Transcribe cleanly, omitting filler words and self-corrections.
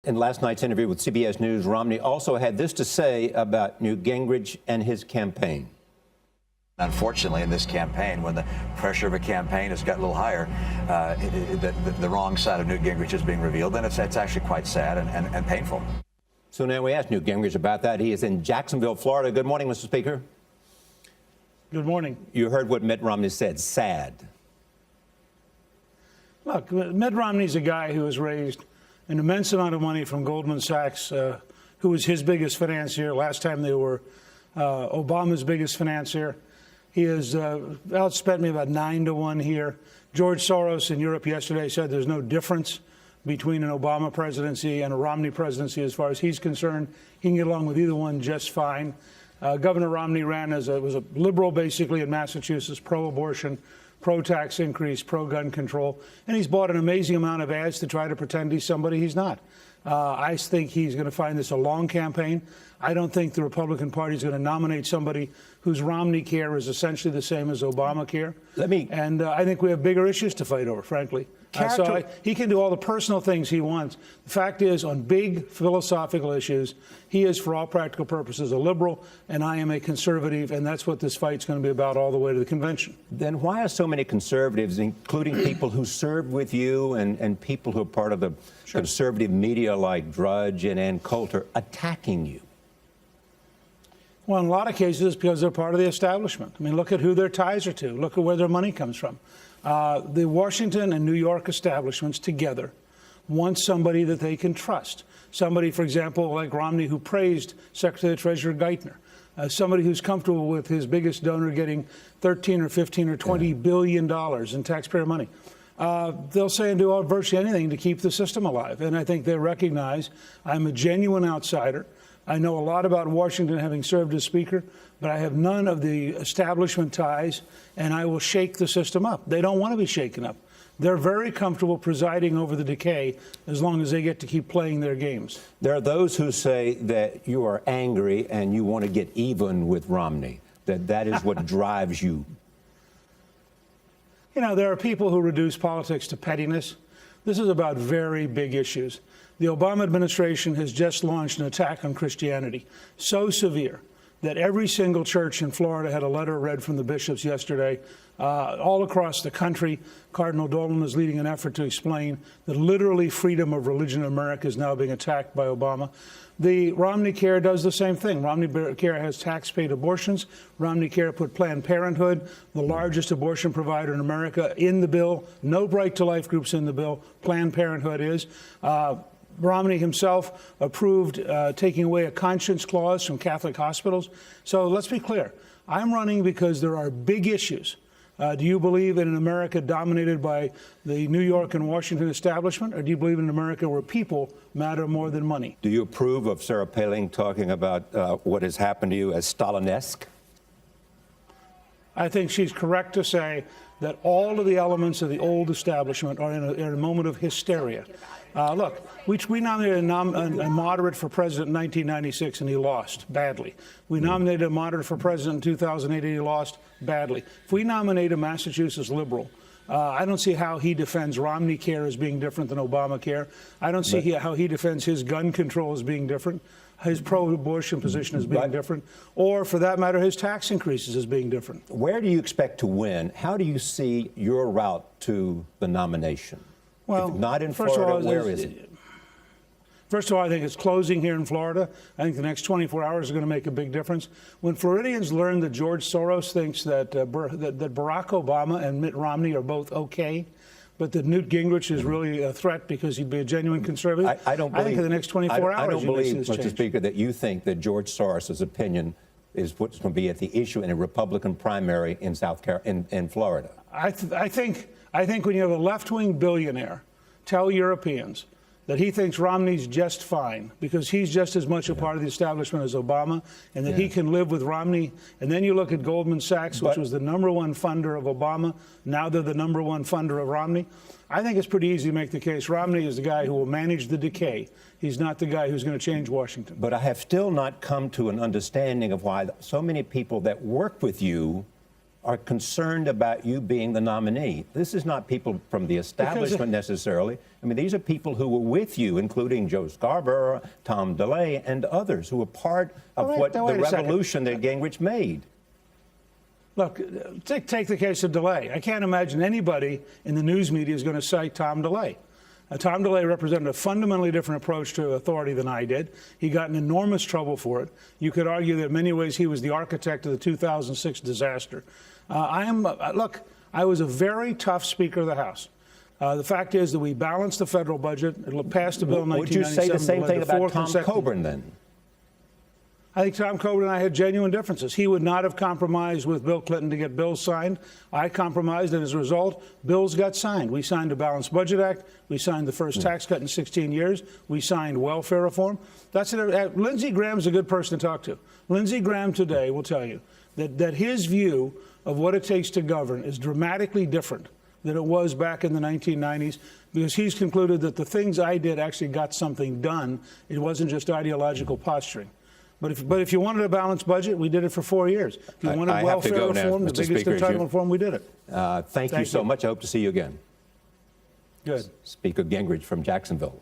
In last night's interview with CBS News, Romney also had this to say about Newt Gingrich and his campaign. Unfortunately, in this campaign, when the pressure of a campaign has got a little higher, the wrong side of Newt Gingrich is being revealed, and it's actually quite sad and painful. So now we asked Newt Gingrich about that. He is in Jacksonville, Florida. Good morning, Mr. Speaker. Good morning. You heard what Mitt Romney said. Sad. Look, Mitt Romney's a guy who has raised an immense amount of money from Goldman Sachs, who was his biggest financier. Last time they were Obama's biggest financier. He has outspent me about 9-to-1 here. George Soros in Europe yesterday said there's no difference between an Obama presidency and a Romney presidency as far as he's concerned. He can get along with either one just fine. Governor Romney ran was a liberal basically in Massachusetts, pro-abortion, pro-tax increase, pro-gun control, and he's bought an amazing amount of ads to try to pretend he's somebody he's not. I think he's going to find this a long campaign. I don't think the Republican Party is going to nominate somebody whose Romney care is essentially the same as Obamacare. And I think we have bigger issues to fight over, frankly. So he can do all the personal things he wants. The fact is, on big philosophical issues, he is, for all practical purposes, a liberal, and I am a conservative, and that's what this fight's going to be about all the way to the convention. Then why are so many conservatives, including people who served with you and people who are part of the conservative media like Drudge and Ann Coulter, attacking you? Well, in a lot of cases, it's because they're part of the establishment. I mean, look at who their ties are to. Look at where their money comes from. The Washington and New York establishments together want somebody that they can trust. Somebody, for example, like Romney, who praised Secretary of the Treasury Geithner. Somebody who's comfortable with his biggest donor getting 13 or 15 or 20 billion dollars in taxpayer money. They'll say and do virtually anything to keep the system alive. And I think they recognize I'm a genuine outsider. I know a lot about Washington, having served as Speaker, but I have none of the establishment ties, and I will shake the system up. They don't want to be shaken up. They're very comfortable presiding over the decay as long as they get to keep playing their games. There are those who say that you are angry and you want to get even with Romney, that is what drives you. You know, there are people who reduce politics to pettiness. This is about very big issues. The Obama administration has just launched an attack on Christianity, so severe that every single church in Florida had a letter read from the bishops yesterday. All across the country, Cardinal Dolan is leading an effort to explain that literally freedom of religion in America is now being attacked by Obama. The Romney Care does the same thing. Romney Care has tax-paid abortions. Romney Care put Planned Parenthood, the largest abortion provider in America, in the bill. No Right to Life groups in the bill. Planned Parenthood is. Romney himself approved taking away a conscience clause from Catholic hospitals. So let's be clear. I'm running because there are big issues. Do you believe in an America dominated by the New York and Washington establishment, or do you believe in an America where people matter more than money? Do you approve of Sarah Palin talking about what has happened to you as Stalinesque? I think she's correct to say that all of the elements of the old establishment are in a moment of hysteria. Look, we nominated a moderate for president in 1996, and he lost badly. We nominated a moderate for president in 2008, and he lost badly. If we nominate a Massachusetts liberal, I don't see how he defends Romney Care as being different than Obamacare. I don't see how he defends his gun control as being different, his pro-abortion position as being different, or, for that matter, his tax increases as being different. Where do you expect to win? How do you see your route to the nomination? Well, if not in Florida, where is it? First of all, I think it's closing here in Florida. I think the next 24 hours are going to make a big difference. When Floridians learn that George Soros thinks that Barack Obama and Mitt Romney are both okay, but that Newt Gingrich is really a threat because he'd be a genuine conservative, I think in the next 24 hours I don't believe, Mr. Change. Speaker, that you think that George Soros' opinion is what's going to be at the issue in a Republican primary in in Florida. I think when you have a left-wing billionaire tell Europeans that he thinks Romney's just fine because he's just as much a part of the establishment as Obama, and that he can live with Romney. And then you look at Goldman Sachs, which was the #1 funder of Obama. Now they're the #1 funder of Romney. I think it's pretty easy to make the case Romney is the guy who will manage the decay. He's not the guy who's going to change Washington. But I have still not come to an understanding of why so many people that work with you are concerned about you being the nominee. This is not people from the establishment necessarily. I mean, these are people who were with you, including Joe Scarborough, Tom DeLay, and others who were part of Wait the a revolution second. that Gingrich made. Look, take the case of DeLay. I can't imagine anybody in the news media is going to cite Tom DeLay. Tom DeLay represented a fundamentally different approach to authority than I did. He got in enormous trouble for it. You could argue that in many ways he was the architect of the 2006 disaster. Look, I was a very tough Speaker of the House. The fact is that we balanced the federal budget. It passed a bill in 1997. Would you say the same thing about Tom Coburn then? I think Tom Coburn and I had genuine differences. He would not have compromised with Bill Clinton to get bills signed. I compromised, and as a result, bills got signed. We signed the Balanced Budget Act. We signed the first tax cut in 16 years. We signed welfare reform. That's it. Lindsey Graham's a good person to talk to. Lindsey Graham today will tell you that his view of what it takes to govern is dramatically different than it was back in the 1990s, because he's concluded that the things I did actually got something done. It wasn't just ideological posturing. But if you wanted a balanced budget, we did it for 4 years. If you wanted welfare reform, the biggest entitlement reform, we did it. Thank you so much. I hope to see you again. Good. Speaker Gingrich from Jacksonville.